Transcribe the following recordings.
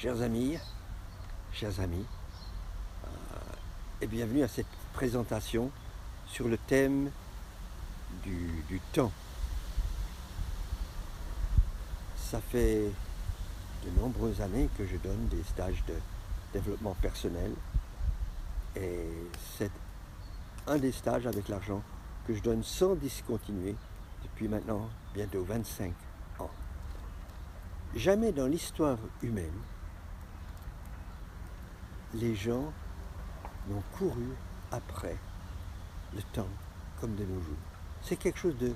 Chers amis, et bienvenue à cette présentation sur le thème du temps. Ça fait de nombreuses années que je donne des stages de développement personnel et c'est un des stages avec l'argent que je donne sans discontinuer depuis maintenant bientôt 25 ans. Jamais dans l'histoire humaine, les gens n'ont couru après le temps comme de nos jours. C'est quelque chose de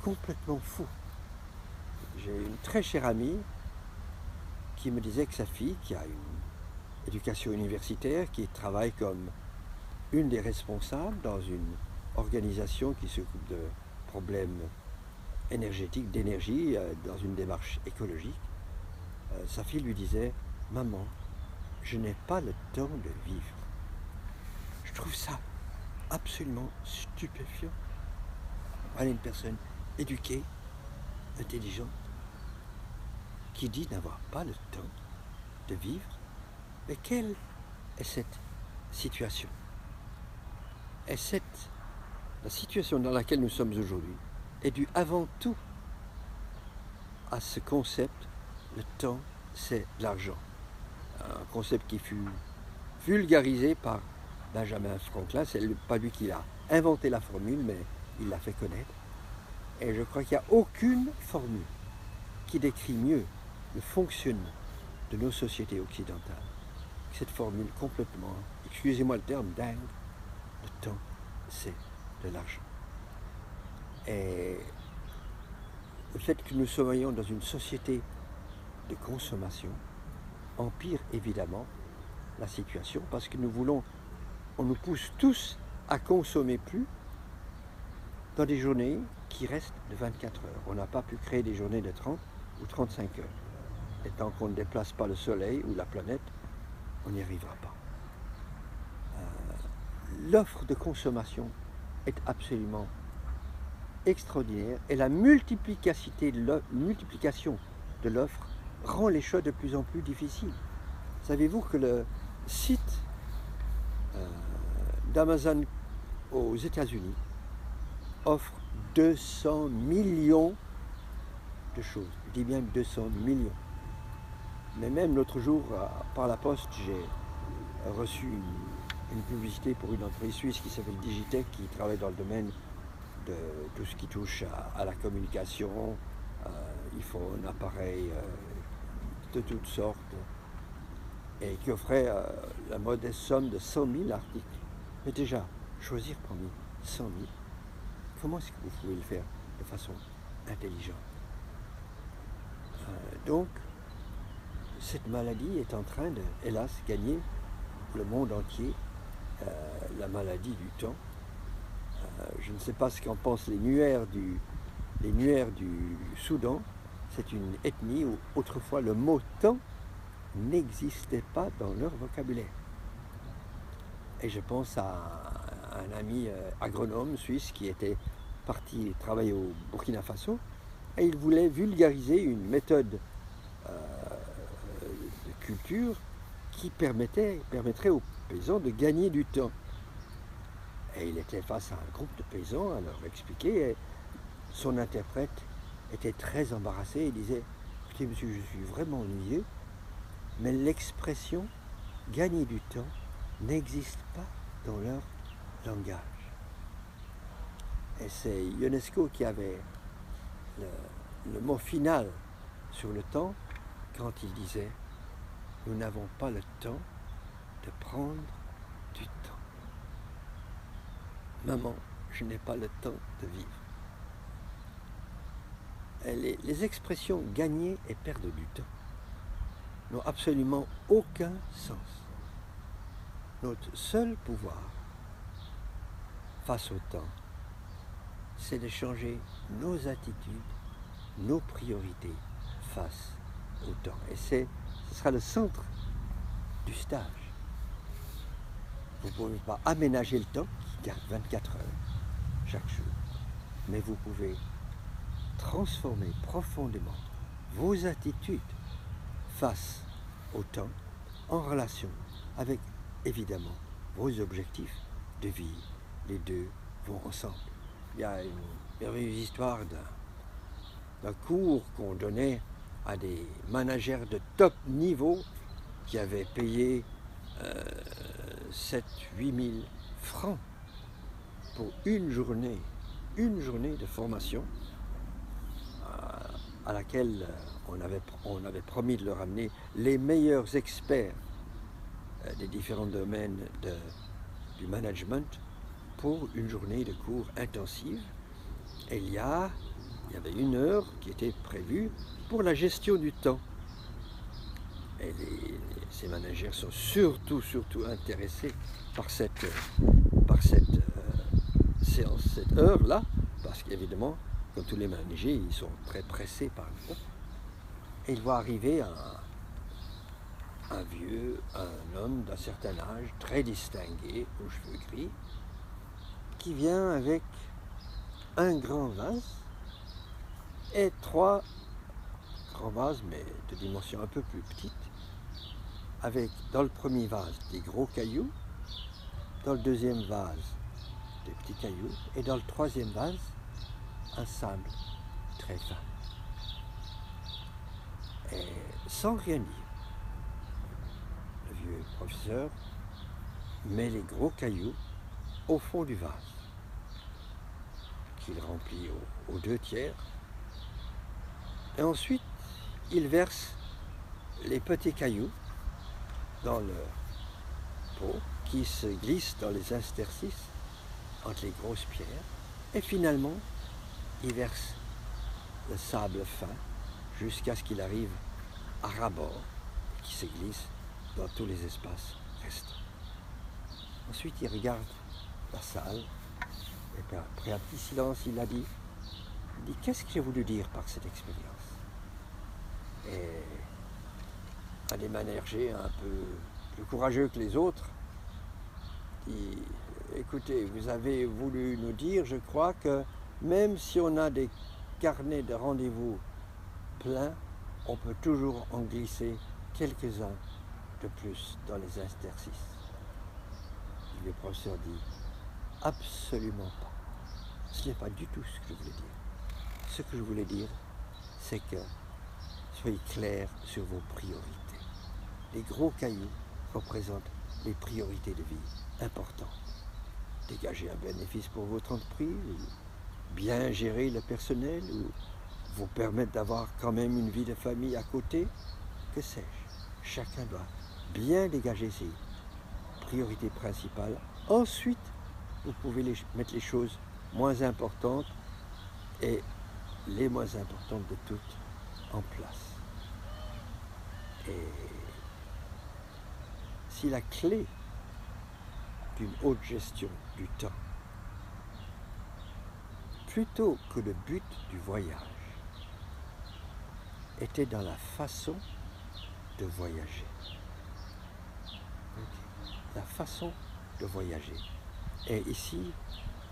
complètement fou. J'ai une très chère amie qui me disait que sa fille, qui a une éducation universitaire, qui travaille comme une des responsables dans une organisation qui s'occupe de problèmes énergétiques, d'énergie, dans une démarche écologique, sa fille lui disait « Maman, je n'ai pas le temps de vivre. » Je trouve ça absolument stupéfiant. Voilà une personne éduquée, intelligente, qui dit n'avoir pas le temps de vivre. Mais quelle est cette situation? Et la situation dans laquelle nous sommes aujourd'hui est due avant tout à ce concept, le temps c'est l'argent. Un concept qui fut vulgarisé par Benjamin Franklin, c'est pas lui qui a inventé la formule, mais il l'a fait connaître. Et je crois qu'il n'y a aucune formule qui décrit mieux le fonctionnement de nos sociétés occidentales que cette formule complètement, excusez-moi le terme, dingue, le temps c'est de l'argent. Et le fait que nous soyons dans une société de consommation empire évidemment la situation parce que on nous pousse tous à consommer plus dans des journées qui restent de 24 heures. On n'a pas pu créer des journées de 30 ou 35 heures. Et tant qu'on ne déplace pas le soleil ou la planète, on n'y arrivera pas. L'offre de consommation est absolument extraordinaire et la multiplication de l'offre rend les choses de plus en plus difficiles. Savez-vous que le site d'Amazon aux États-Unis offre 200 millions de choses. Je dis bien 200 millions. Mais même l'autre jour, par la poste, j'ai reçu une publicité pour une entreprise suisse qui s'appelle Digitech, qui travaille dans le domaine de tout ce qui touche à la communication. Ils font un appareil de toutes sortes et qui offrait la modeste somme de 100 000 articles. Mais déjà, choisir parmi 100 000, comment est-ce que vous pouvez le faire de façon intelligente? Donc, cette maladie est en train de, hélas, gagner le monde entier, la maladie du temps. Je ne sais pas ce qu'en pensent les Nuers du Soudan. C'est une ethnie où autrefois le mot temps n'existait pas dans leur vocabulaire. Et je pense à un ami agronome suisse qui était parti travailler au Burkina Faso et il voulait vulgariser une méthode de culture qui permettrait aux paysans de gagner du temps. Et il était face à un groupe de paysans à leur expliquer et son interprète était très embarrassé et disait « Écoutez monsieur, je suis vraiment ennuyé, mais l'expression « gagner du temps » n'existe pas dans leur langage. » Et c'est Ionesco qui avait le mot final sur le temps quand il disait « Nous n'avons pas le temps de prendre du temps. » Maman, je n'ai pas le temps de vivre. Et les expressions gagner et perdre du temps n'ont absolument aucun sens. Notre seul pouvoir face au temps, c'est de changer nos attitudes, nos priorités face au temps. Et ce sera le centre du stage. Vous ne pouvez pas aménager le temps qui garde 24 heures chaque jour, mais vous pouvez transformer profondément vos attitudes face au temps en relation avec, évidemment, vos objectifs de vie. Les deux vont ensemble. Il y a une merveilleuse histoire d'un cours qu'on donnait à des managers de top niveau qui avaient payé 7-8 000 francs pour une journée de formation à laquelle on avait promis de leur amener les meilleurs experts des différents domaines du management pour une journée de cours intensive. Et il y avait 1 heure qui était prévue pour la gestion du temps. Et ces managers sont surtout intéressés par cette séance, cette heure-là, parce qu'évidemment, comme tous les managers, ils sont très pressés par le groupe. Et il voit arriver un homme d'un certain âge, très distingué, aux cheveux gris, qui vient avec un grand vase et 3 grands vases, mais de dimension un peu plus petite, avec dans le premier vase des gros cailloux, dans le deuxième vase des petits cailloux, et dans le troisième vase, un sable très fin. Et sans rien dire, le vieux professeur met les gros cailloux au fond du vase, qu'il remplit aux 2 tiers, et ensuite il verse les petits cailloux dans le pot qui se glisse dans les interstices entre les grosses pierres, et finalement il verse le sable fin jusqu'à ce qu'il arrive à ras-bord et qu'il se glisse dans tous les espaces restants. Ensuite il regarde la salle et après un petit silence il dit qu'est-ce que j'ai voulu dire par cette expérience? Et un des managers un peu plus courageux que les autres dit écoutez, vous avez voulu nous dire, je crois, que même si on a des carnets de rendez-vous pleins, on peut toujours en glisser quelques-uns de plus dans les interstices. Le professeur dit absolument pas. Ce n'est pas du tout ce que je voulais dire. Ce que je voulais dire, c'est que soyez clairs sur vos priorités. Les gros cailloux représentent les priorités de vie importantes. Dégager un bénéfice pour votre entreprise, ou bien gérer le personnel, ou vous permettre d'avoir quand même une vie de famille à côté, que sais-je. Chacun doit bien dégager ses priorités principales. Ensuite, vous pouvez mettre les choses moins importantes et les moins importantes de toutes en place. Et si la clé d'une haute gestion du temps, plutôt que le but du voyage, était dans la façon de voyager. La façon de voyager. Et ici,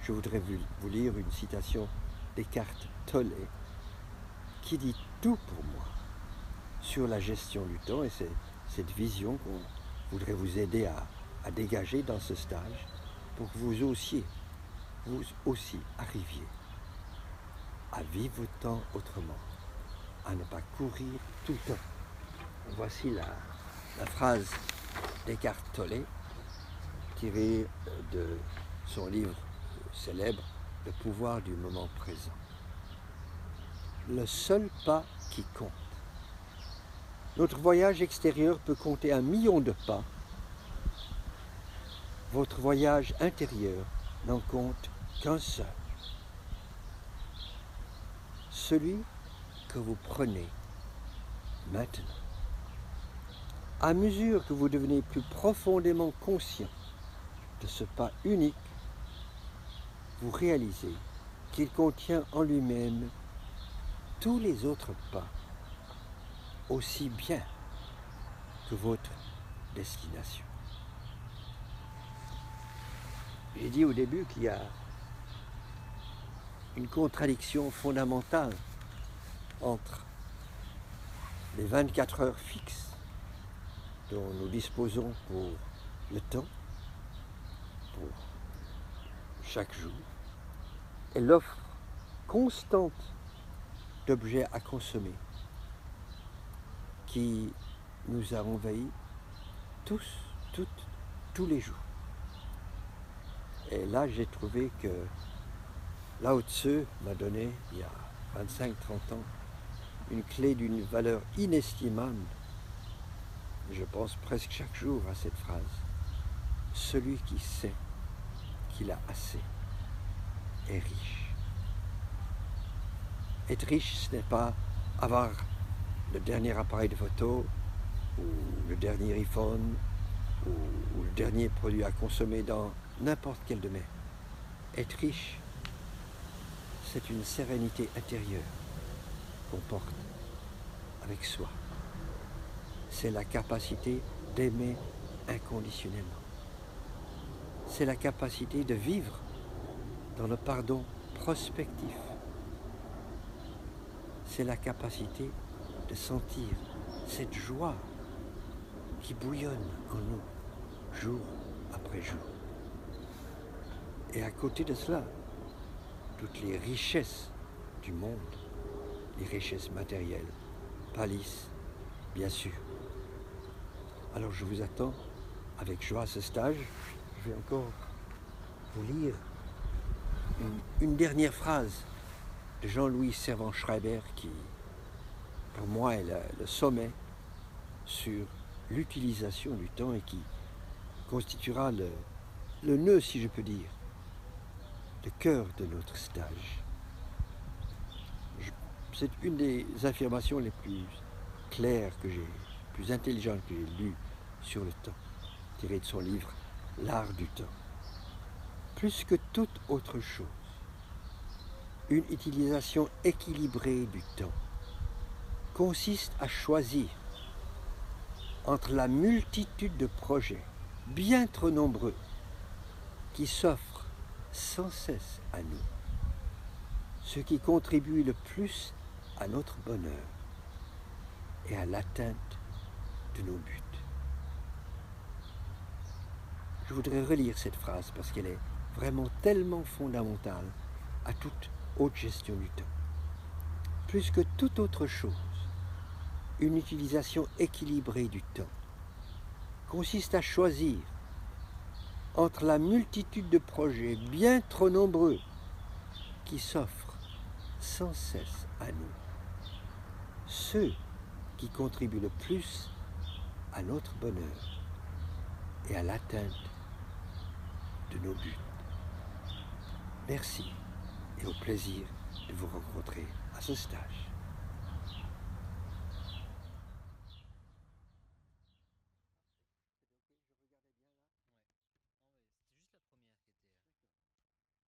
je voudrais vous lire une citation d'Eckhart Tolle qui dit tout pour moi sur la gestion du temps, et c'est cette vision qu'on voudrait vous aider à dégager dans ce stage pour que vous aussi arriviez à vivre votre temps autrement, à ne pas courir tout le temps. Voici la phrase d'Eckhart Tolle tirée de son livre célèbre « Le pouvoir du moment présent ». Le seul pas qui compte. Notre voyage extérieur peut compter 1 million de pas. Votre voyage intérieur n'en compte qu'un seul. Celui que vous prenez maintenant. À mesure que vous devenez plus profondément conscient de ce pas unique, vous réalisez qu'il contient en lui-même tous les autres pas, aussi bien que votre destination. J'ai dit au début qu'il y a une contradiction fondamentale entre les 24 heures fixes dont nous disposons pour le temps, pour chaque jour, et l'offre constante d'objets à consommer qui nous a envahis tous, toutes, tous les jours. Et là, j'ai trouvé que Lao Tzu m'a donné, il y a 25-30 ans, une clé d'une valeur inestimable. Je pense presque chaque jour à cette phrase. Celui qui sait qu'il a assez est riche. Être riche, ce n'est pas avoir le dernier appareil de photo, ou le dernier iPhone, ou le dernier produit à consommer dans n'importe quel domaine. Être riche, c'est une sérénité intérieure qu'on porte avec soi. C'est la capacité d'aimer inconditionnellement. C'est la capacité de vivre dans le pardon prospectif. C'est la capacité de sentir cette joie qui bouillonne en nous, jour après jour. Et à côté de cela, toutes les richesses du monde, les richesses matérielles, pâlissent, bien sûr. Alors je vous attends avec joie à ce stage. Je vais encore vous lire une dernière phrase de Jean-Louis Servan-Schreiber qui, pour moi, est le sommet sur l'utilisation du temps et qui constituera le nœud, si je peux dire, le cœur de notre stage. C'est une des affirmations les plus claires plus intelligentes que j'ai lues sur le temps, tirée de son livre « L'art du temps ». Plus que toute autre chose, une utilisation équilibrée du temps consiste à choisir entre la multitude de projets bien trop nombreux qui s'offrent sans cesse à nous, ce qui contribue le plus à notre bonheur et à l'atteinte de nos buts. Je voudrais relire cette phrase parce qu'elle est vraiment tellement fondamentale à toute haute gestion du temps. Plus que toute autre chose, une utilisation équilibrée du temps consiste à choisir entre la multitude de projets bien trop nombreux qui s'offrent sans cesse à nous, ceux qui contribuent le plus à notre bonheur et à l'atteinte de nos buts. Merci et au plaisir de vous rencontrer à ce stage.